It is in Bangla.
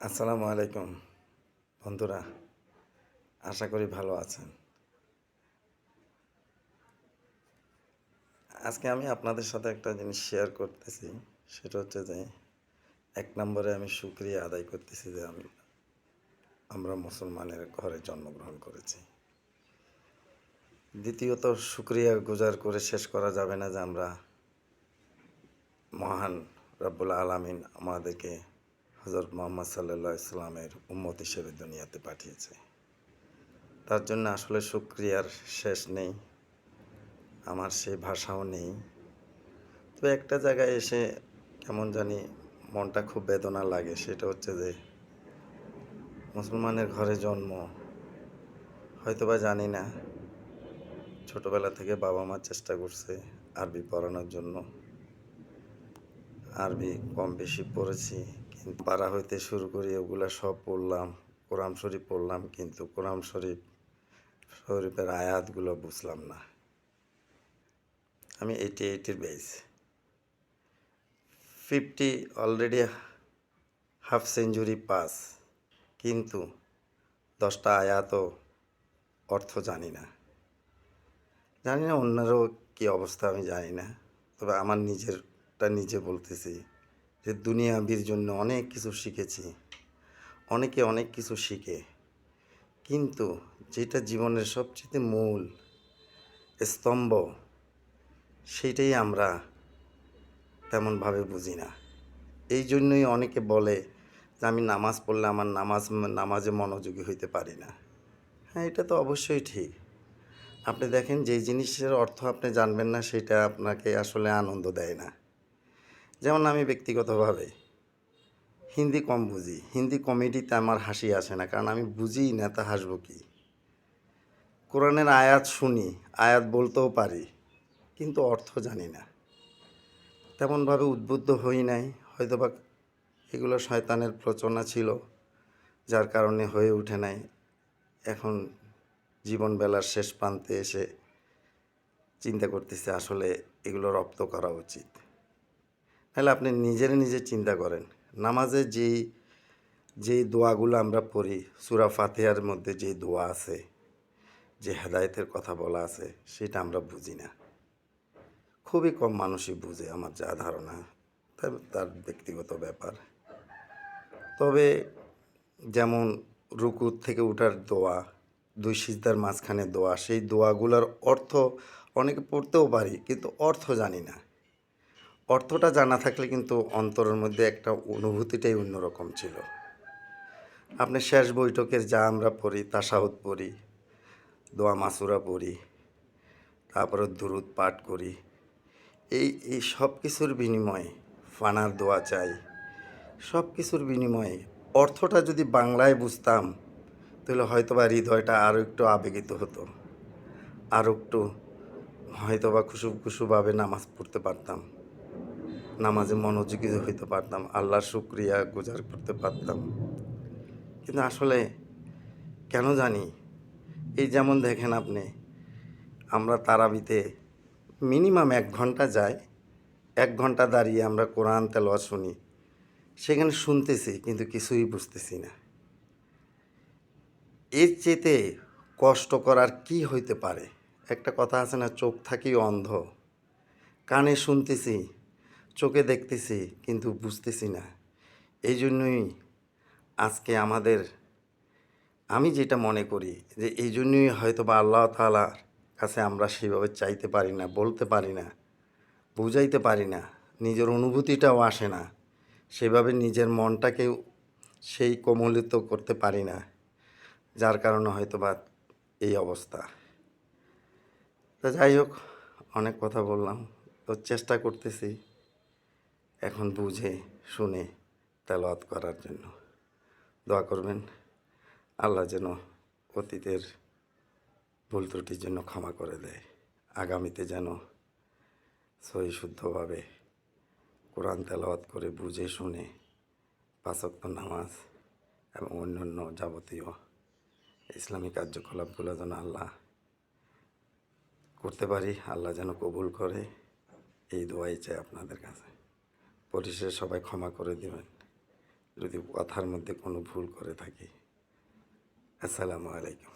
আসসালামু আলাইকুম বন্ধুরা, আশা করি ভালো আছেন। আজকে আমি আপনাদের সাথে একটা জিনিস শেয়ার করতেছি, সেটা হচ্ছে যে এক নম্বরে আমি শুকরিয়া আদায় করতেছি যে আমরা মুসলমানের ঘরে জন্মগ্রহণ করেছি। দ্বিতীয়ত শুকরিয়া গুজার করে শেষ করা যাবে না যে আমরা মহান রব্বুল আলামিন আমাদেরকে হযরত মুহাম্মদ সাল্লাল্লাহু আলাইহি সাল্লামের উম্মত হিসেবে দুনিয়াতে পাঠিয়েছে। তার জন্য আসলে শুকরিয়ার শেষ নেই, আমার সেই ভাষাও নেই। তো একটা জায়গায় এসে কেমন জানি মনটা খুব বেদনা লাগে, সেটা হচ্ছে যে মুসলমানের ঘরে জন্ম, হয়তোবা জানি না, ছোটবেলা থেকে বাবা মা চেষ্টা করছে আরবি পড়ানোর জন্য। আরবি কম বেশি পড়েছি, কিন্তু পারা হইতে শুরু করি ওগুলা সব পড়লাম, কোরআন শরীফ পড়লাম, কিন্তু কোরআন শরীফের আয়াতগুলো বুঝলাম না। আমি 88-এর batch, 50 already, half century pass, কিন্তু 10টা আয়াতও অর্থ জানি না। অন্যেরও কী অবস্থা আমি জানি না, তবে আমার নিজেরটা নিজে বলতেছি যে দুনিয়াবির জন্য অনেক কিছু শিখেছি। অনেকে অনেক কিছু শিখে, কিন্তু যেটা জীবনের সবচেয়ে মূল স্তম্ভ, সেইটাই আমরা তেমনভাবে বুঝি না। এই জন্যই অনেকে বলে যে আমি নামাজ পড়লে আমার নামাজে মনোযোগী হইতে পারি না। হ্যাঁ, এটা তো অবশ্যই ঠিক। আপনি দেখেন, যেই জিনিসের অর্থ আপনি জানবেন না, সেটা আপনাকে আসলে আনন্দ দেয় না। যেমন আমি ব্যক্তিগতভাবে হিন্দি কম বুঝি, হিন্দি কমেডিতে আমার হাসি আসে না, কারণ আমি বুঝিই না, তা হাসবো কি। কোরআনের আয়াত শুনি, আয়াত বলতেও পারি, কিন্তু অর্থ জানি না। তেমনভাবে উদ্বুদ্ধ হই নাই, হয়তোবা এগুলো শয়তানের প্রচনা ছিল, যার কারণে হয়ে ওঠে নাই। এখন জীবন বেলার শেষ প্রান্তে এসে চিন্তা করতেছে আসলে এগুলো রপ্ত করা উচিত। তাহলে আপনি নিজে চিন্তা করেন, নামাজে যেই দোয়াগুলো আমরা পড়ি, সূরা ফাতিহার মধ্যে যে দোয়া আছে, যে হেদায়েতের কথা বলা আছে, সেটা আমরা বুঝি না। খুবই কম মানুষই বুঝে, আমার যা ধারণা, তার ব্যক্তিগত ব্যাপার। তবে যেমন রুকু থেকে উঠার দোয়া, 2 সিজদার মাঝখানে দোয়া, সেই দোয়াগুলোর অর্থ অনেকে পড়তেও পারি, কিন্তু অর্থ জানি না। অর্থটা জানা থাকলে কিন্তু অন্তরের মধ্যে একটা অনুভূতিটাই অন্যরকম ছিল। আপনি শেষ বৈঠকের যা আমরা পড়ি, তাশাহুদ পড়ি, দোয়া মাসুরা পড়ি, তারপরে দুরূদ পাঠ করি, এই সব কিছুর বিনিময়ে ফানার দোয়া চাই। সব কিছুর বিনিময়ে অর্থটা যদি বাংলায় বুঝতাম, তাহলে হয়তোবা হৃদয়টা আরও একটু আবেগিত হতো, আরও একটু হয়তোবা খুশুভাবে নামাজ পড়তে পারতাম, নামাজে মনোযোগী হইতে পারতাম, আল্লাহর শুকরিয়া গুজার করতে পারতাম। কিন্তু আসলে কেন জানি, এই যেমন দেখেন আপনি, আমরা তারাবিতে মিনিমাম 1 ঘন্টা যাই, 1 ঘন্টা দাঁড়িয়ে আমরা কোরআন তেলাওয়াত শুনি, সেখানে শুনতেছি কিন্তু কিছুই বুঝতেছি না। এর চেয়েতে কষ্ট করার কি হইতে পারে? একটা কথা আছে না, চোখ থাকি অন্ধ, কানে শুনতেছি, চোখে দেখতেছি, কিন্তু বুঝতেছি না। এই জন্যই আজকে আমি যেটা মনে করি যে এই জন্যই হয়তোবা আল্লাহ তাআলার কাছে আমরা সেভাবে চাইতে পারি না, বলতে পারি না, বুঝাইতে পারি না, নিজের অনুভূতিটাও আসে না, সেভাবে নিজের মনটাকেও সেই কোমলিত করতে পারি না, যার কারণে হয়তোবা এই অবস্থা। তো যাই হোক, অনেক কথা বললাম, তো চেষ্টা করতেছি এখন বুঝে শুনে তেলাওয়াত করার জন্য। দোয়া করবেন, আল্লাহ যেন অতীতের ভুল ত্রুটির জন্য ক্ষমা করে দেয়, আগামীতে যেন সহি শুদ্ধভাবে কোরআন তেলাওয়াত করে বুঝে শুনে 5 ওয়াক্ত নামাজ এবং অন্যান্য যাবতীয় ইসলামী কার্যকলাপগুলো যেন আল্লাহ করতে পারি, আল্লাহ যেন কবুল করে, এই দোয়াই চাই আপনাদের কাছে। পরিশেষে সবাই ক্ষমা করে দেবেন। যদি কথার মধ্যে কোনো ভুল করে থাকি। আসসালামু আলাইকুম।